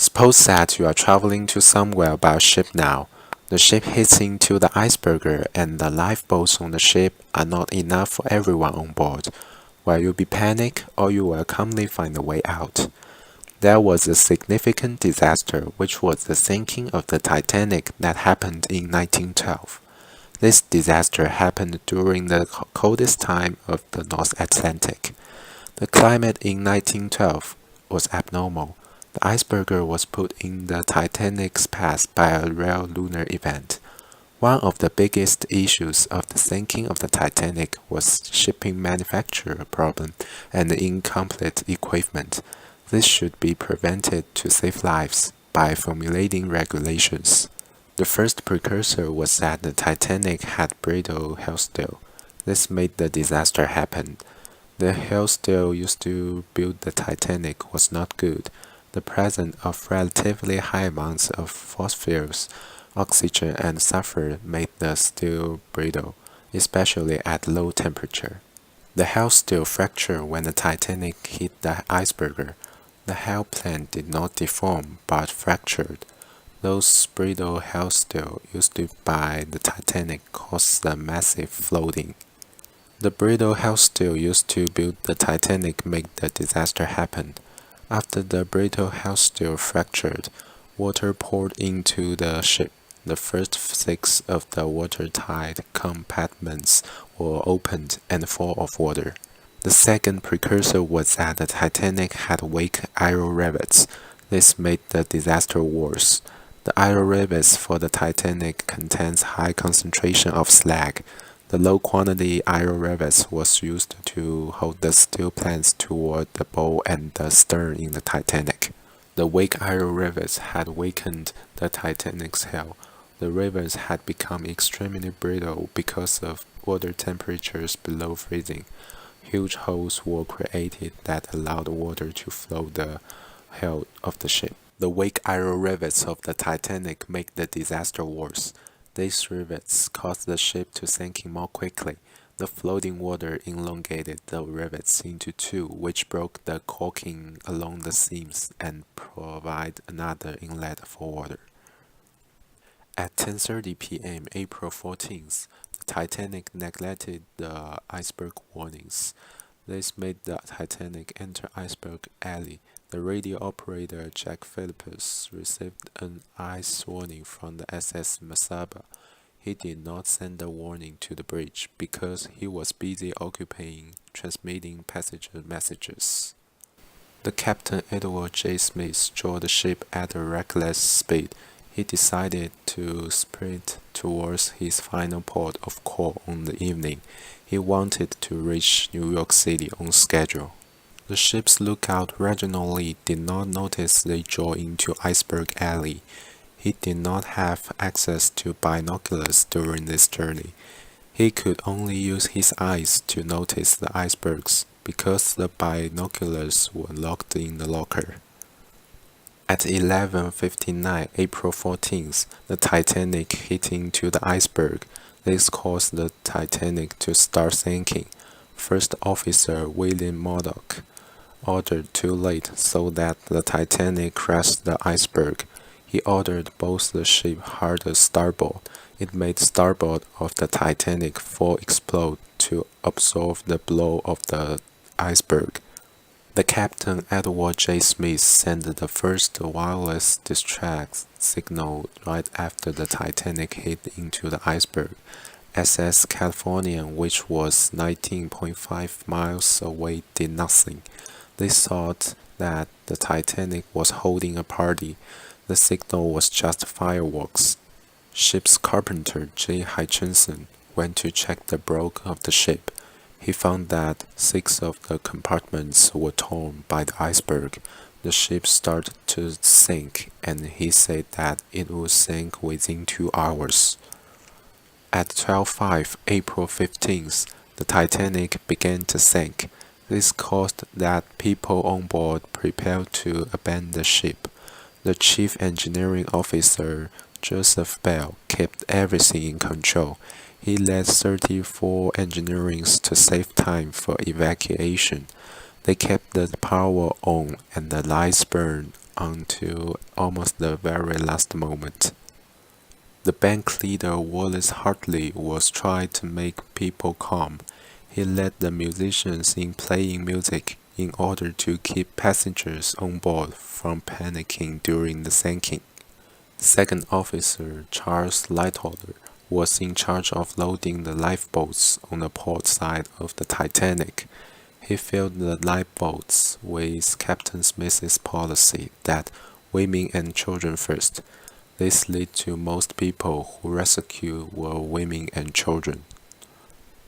Suppose that you are traveling to somewhere by ship now. The ship hits into the iceberg and the lifeboats on the ship are not enough for everyone on board. Will you be panicked or you will calmly find a way out? There was a significant disaster, which was the sinking of the Titanic that happened in 1912. This disaster happened during the coldest time of the North Atlantic. The climate in 1912 was abnormal. The iceberg was put in the Titanic's path by a rare lunar event. One of the biggest issues of the sinking of the Titanic was shipping manufacturer problem and incomplete equipment. This should be prevented to save lives by formulating regulations. The first precursor was that the Titanic had brittle hull steel. This made the disaster happen. The hull steel used to build the Titanic was not good. The presence of relatively high amounts of phosphorus, oxygen, and sulfur made the steel brittle, especially at low temperature. The hull steel fractured when the Titanic hit the iceberg. The hull plane did not deform but fractured. Those brittle hull steel used by the Titanic caused the massive flooding. The brittle hull steel used to build the Titanic made the disaster happen. After the brittle hull steel fractured, water poured into the ship. The first six of the watertight compartments were opened and full of water. The second precursor was that the Titanic had weak iron rivets. This made the disaster worse. The iron rivets for the Titanic contains high concentration of slag. The low-quantity iron rivets was used to hold the steel planks toward the bow and the stern in the Titanic. The weak iron rivets had weakened the Titanic's hull. The rivets had become extremely brittle because of water temperatures below freezing. Huge holes were created that allowed water to flow the hull of the ship. The weak iron rivets of the Titanic made the disaster worse. These rivets caused the ship to sink more quickly. The flooding water elongated the rivets into two, which broke the caulking along the seams and provided another inlet for water. At 10:30 p.m. April 14th, the Titanic neglected the iceberg warnings. This made the Titanic enter Iceberg Alley. The radio operator Jack Phillips received an ice warning from the SS Mesaba. He did not send the warning to the bridge because he was busy occupying transmitting passenger messages. The Captain Edward J. Smith drove the ship at a reckless speed. He decided to sprint towards his final port of call on the evening. He wanted to reach New York City on schedule. The ship's lookout Reginald Lee did not notice they drove into Iceberg Alley. He did not have access to binoculars during this journey. He could only use his eyes to notice the icebergs because the binoculars were locked in the locker. At 11:59 April 14th, the Titanic hit into the iceberg. This caused the Titanic to start sinking. First Officer William Murdoch ordered too late so that the Titanic crashed the iceberg. He ordered both the ship hard starboard. It made starboard of the Titanic full explode to absorb the blow of the iceberg. The Captain Edward J. Smith sent the first wireless distress signal right after the Titanic hit into the iceberg. SS California, which was 19.5 miles away, did nothing. They thought that the Titanic was holding a party. The signal was just fireworks. Ship's carpenter J. Hutchinson went to check the broke of the ship. He found that 6 of the compartments were torn by the iceberg. The ship started to sink, and he said that it would sink within 2 hours. At 12:05 April 15th, the Titanic began to sink. This caused that people on board prepared to abandon the ship. The chief engineering officer, Joseph Bell, kept everything in control. He led 34 engineers to save time for evacuation. They kept the power on and the lights burned until almost the very last moment. The bank leader Wallace Hartley was trying to make people calm. He led the musicians in playing music in order to keep passengers on board from panicking during the sinking. Second Officer Charles Lightoller was in charge of loading the lifeboats on the port side of the Titanic. He filled the lifeboats with Captain Smith's policy that women and children first. This led to most people who rescued were women and children.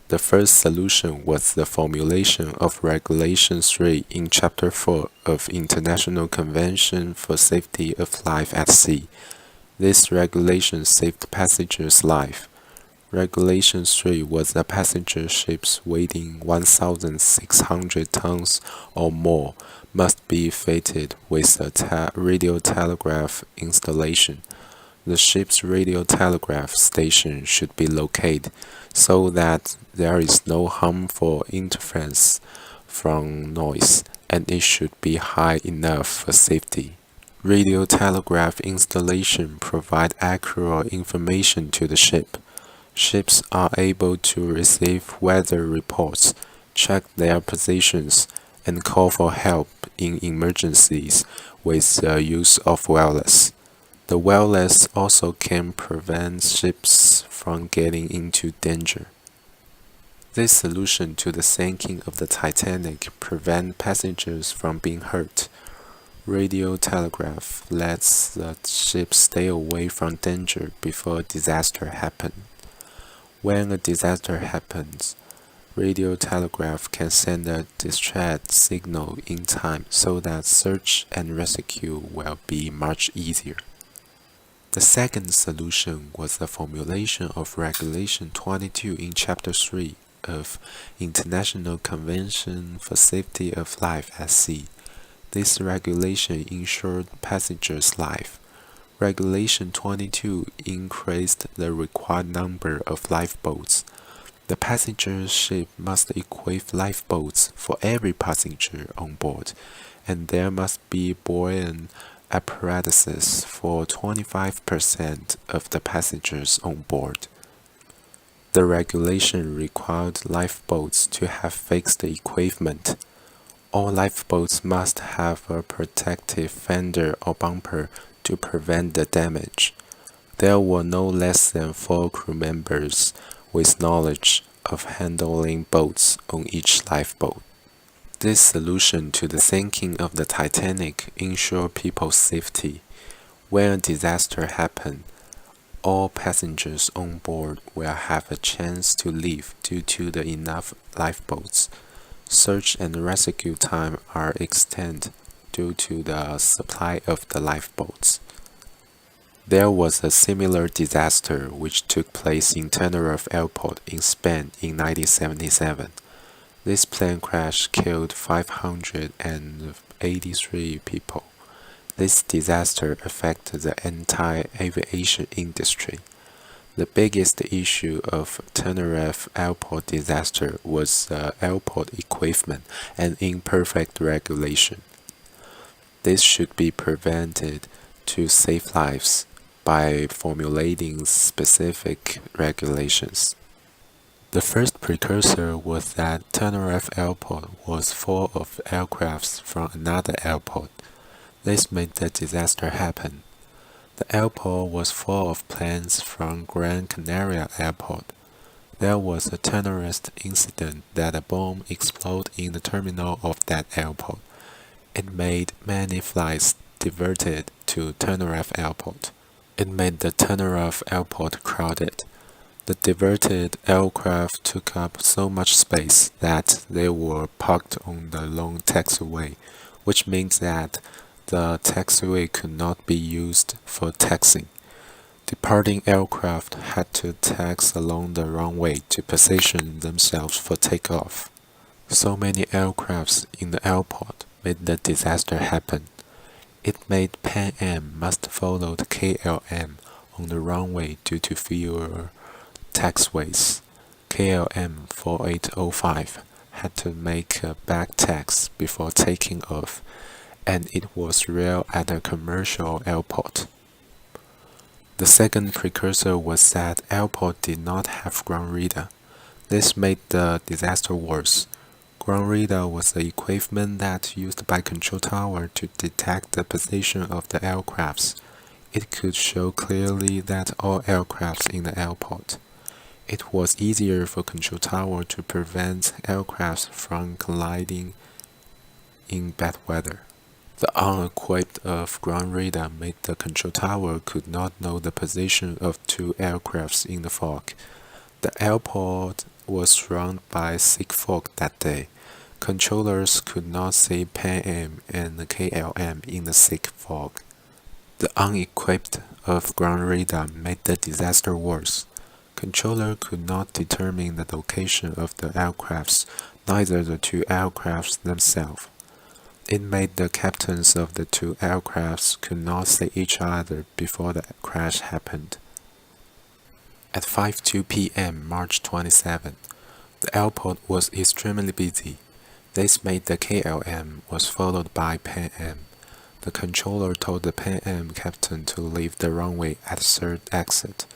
The first solution was the formulation of Regulation 3 in Chapter 4 of International Convention for Safety of Life at Sea. This regulation saved passengers' life. Regulation 3 was that passenger ships weighing 1,600 tons or more must be fitted with a radio telegraph installation. The ship's radio telegraph station should be located so that there is no harmful interference from noise, and it should be high enough for safety. Radio telegraph installation provide accurate information to the ship. Ships are able to receive weather reports, check their positions, and call for help in emergencies with the use of wireless. The wireless also can prevent ships from getting into danger. This solution to the sinking of the Titanic prevent passengers from being hurt. Radio telegraph lets the ship stay away from danger before a disaster happens. When a disaster happens, radio telegraph can send a distress signal in time so that search and rescue will be much easier. The second solution was the formulation of Regulation 22 in Chapter 3 of International Convention for Safety of Life at Sea. This regulation ensured passengers' life. Regulation 22 increased the required number of lifeboats. The passenger ship must equip lifeboats for every passenger on board, and there must be buoyant apparatuses for 25% of the passengers on board. The regulation required lifeboats to have fixed equipment. All lifeboats must have a protective fender or bumper to prevent the damage. There were no less than 4 crew members with knowledge of handling boats on each lifeboat. This solution to the sinking of the Titanic ensured people's safety. When a disaster happened, all passengers on board will have a chance to live due to the enough lifeboats. Search and rescue time are extended due to the supply of the lifeboats. There was a similar disaster which took place in Tenerife Airport in Spain in 1977. This plane crash killed 583 people. This disaster affected the entire aviation industry. The biggest issue of Tenerife Airport disaster was the airport equipment and imperfect regulation. This should be prevented to save lives by formulating specific regulations. The first precursor was that Tenerife Airport was full of aircrafts from another airport. This made the disaster happen. The airport was full of planes from Gran Canaria Airport. There was a terrorist incident that a bomb exploded in the terminal of that airport. It made many flights diverted to Tenerife Airport. It made the Tenerife Airport crowded. The diverted aircraft took up so much space that they were parked on the long taxiway, which means that the taxiway could not be used for taxiing. Departing aircraft had to taxi along the runway to position themselves for takeoff. So many aircrafts in the airport made the disaster happen. It made Pan Am must follow the KLM on the runway due to fewer taxiways. KLM 4805 had to make a back tax before taking off. and it was rare at a commercial airport. The second precursor was that airport did not have ground radar. This made the disaster worse. Ground radar was the equipment that used by control tower to detect the position of the aircrafts. It could show clearly that all aircrafts in the airport. It was easier for control tower to prevent aircrafts from colliding in bad weather. The unequipped of ground radar made the control tower could not know the position of two aircrafts in the fog. The airport was surrounded by thick fog that day. Controllers could not see Pan Am and KLM in the thick fog. The unequipped of ground radar made the disaster worse. Controller could not determine the location of the aircrafts, neither the two aircrafts themselves. It made the captains of the two aircrafts could not see each other before the crash happened. At 5:02 p.m. March 27, the airport was extremely busy. This made the KLM was followed by Pan Am. The controller told the Pan Am captain to leave the runway at third exit,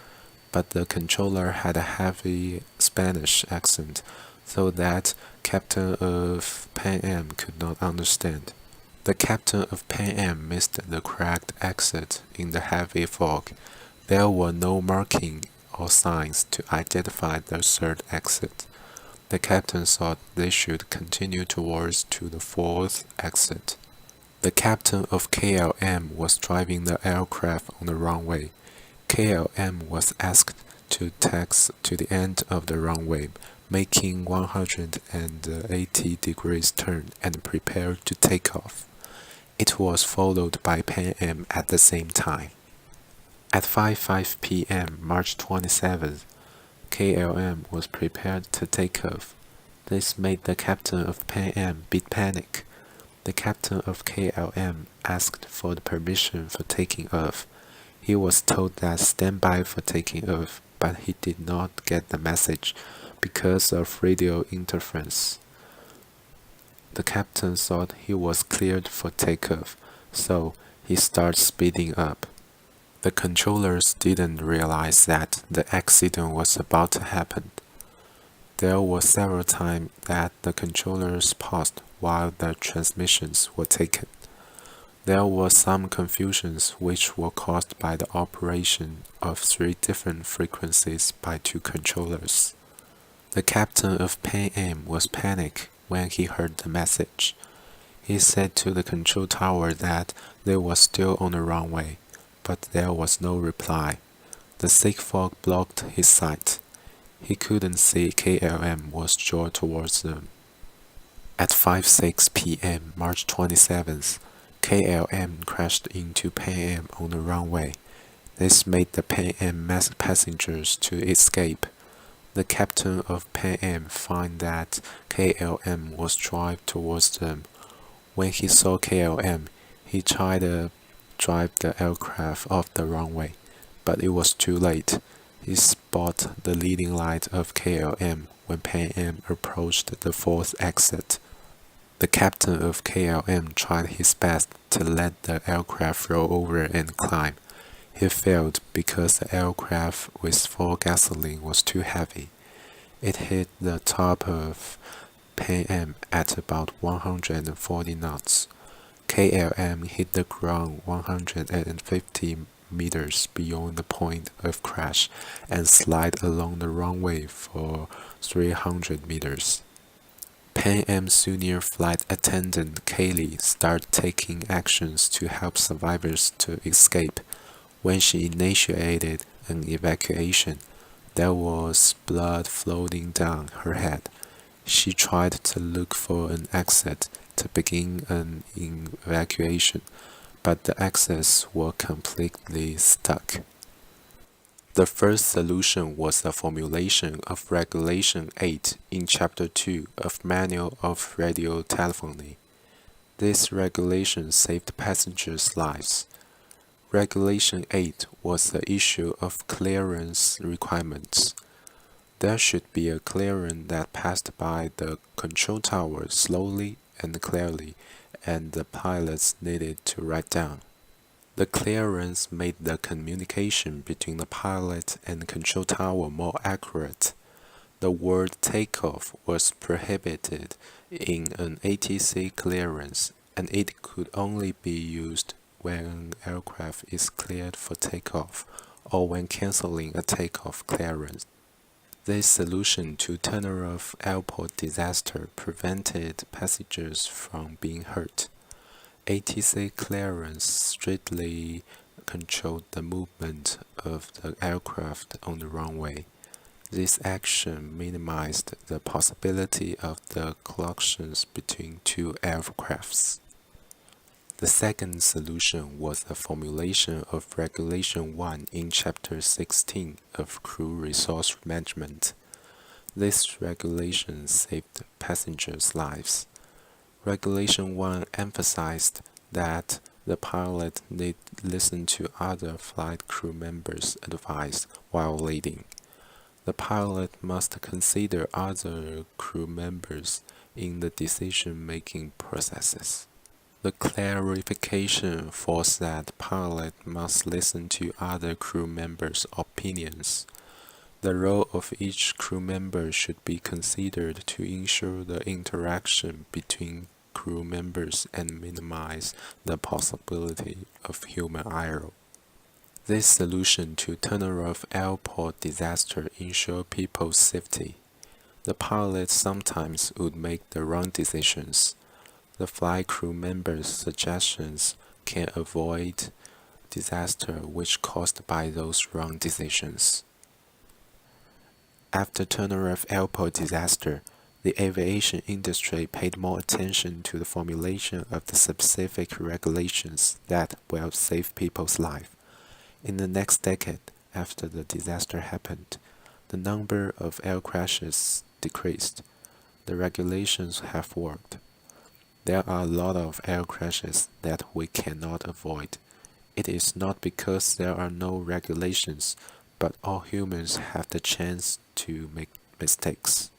but the controller had a heavy Spanish accent, so that captain of Pan Am could not understand. The captain of Pan Am missed the correct exit in the heavy fog. There were no marking or signs to identify the third exit. The captain thought they should continue towards to the fourth exit. The captain of KLM was driving the aircraft on the runway. KLM was asked to taxi to the end of the runway, making 180 degrees turn and prepare to take off. It was followed by Pan Am at the same time. At 5:05 p.m. March 27th, KLM was prepared to take off. This made the captain of Pan Am panic. The captain of KLM asked for the permission for taking off. He was told that stand by for taking off, but he did not get the message because of radio interference. The captain thought he was cleared for takeoff, so he started speeding up. The controllers didn't realize that the accident was about to happen. There were several times that the controllers paused while the transmissions were taken. There was some confusions which were caused by the operation of three different frequencies by two controllers. The captain of Pan Am was panicked when he heard the message. He said to the control tower that they were still on the runway, but there was no reply. The thick fog blocked his sight. He couldn't see KLM was drawn towards them. At 5:06 p.m. March 27th, KLM crashed into Pan Am on the runway. This made the Pan Am passengers to escape. The captain of Pan Am found that KLM was driving towards them. When he saw KLM, he tried to drive the aircraft off the runway, but it was too late. He spotted the leading light of KLM when Pan Am approached the fourth exit. The captain of KLM tried his best to let the aircraft roll over and climb. He failed because the aircraft with full gasoline was too heavy. It hit the top of Pan Am at about 140 knots. KLM hit the ground 150 meters beyond the point of crash and slid along the runway for 300 meters. Pan Am senior flight attendant Kaylee started taking actions to help survivors to escape. When she initiated an evacuation, there was blood flowing down her head. She tried to look for an exit to begin an evacuation, but the exits were completely stuck. The first solution was the formulation of Regulation 8 in Chapter 2 of Manual of Radio Telephony. This regulation saved passengers' lives. Regulation 8 was the issue of clearance requirements. There should be a clearance that passed by the control tower slowly and clearly, and the pilots needed to write down. The clearance made the communication between the pilot and the control tower more accurate. The word takeoff was prohibited in an ATC clearance, and it could only be used when an aircraft is cleared for takeoff or when canceling a takeoff clearance. This solution to Turnerov Airport disaster prevented passengers from being hurt. ATC clearance strictly controlled the movement of the aircraft on the runway. This action minimized the possibility of the collisions between two aircrafts. The second solution was the formulation of Regulation 1 in Chapter 16 of Crew Resource Management. This regulation saved passengers' lives. Regulation 1 emphasized that the pilot need listen to other flight crew members' advice while leading. The pilot must consider other crew members in the decision-making processes. The clarification forced that pilot must listen to other crew members' opinions. The role of each crew member should be considered to ensure the interaction between crew members and minimize the possibility of human error. This solution to Turnerov Airport disaster ensured people's safety. The pilots sometimes would make the wrong decisions. The flight crew members' suggestions can avoid disaster which caused by those wrong decisions. After Turnerov Airport disaster, the aviation industry paid more attention to the formulation of the specific regulations that will save people's life. In the next decade, after the disaster happened, the number of air crashes decreased. The regulations have worked. There are a lot of air crashes that we cannot avoid. It is not because there are no regulations, but all humans have the chance to make mistakes.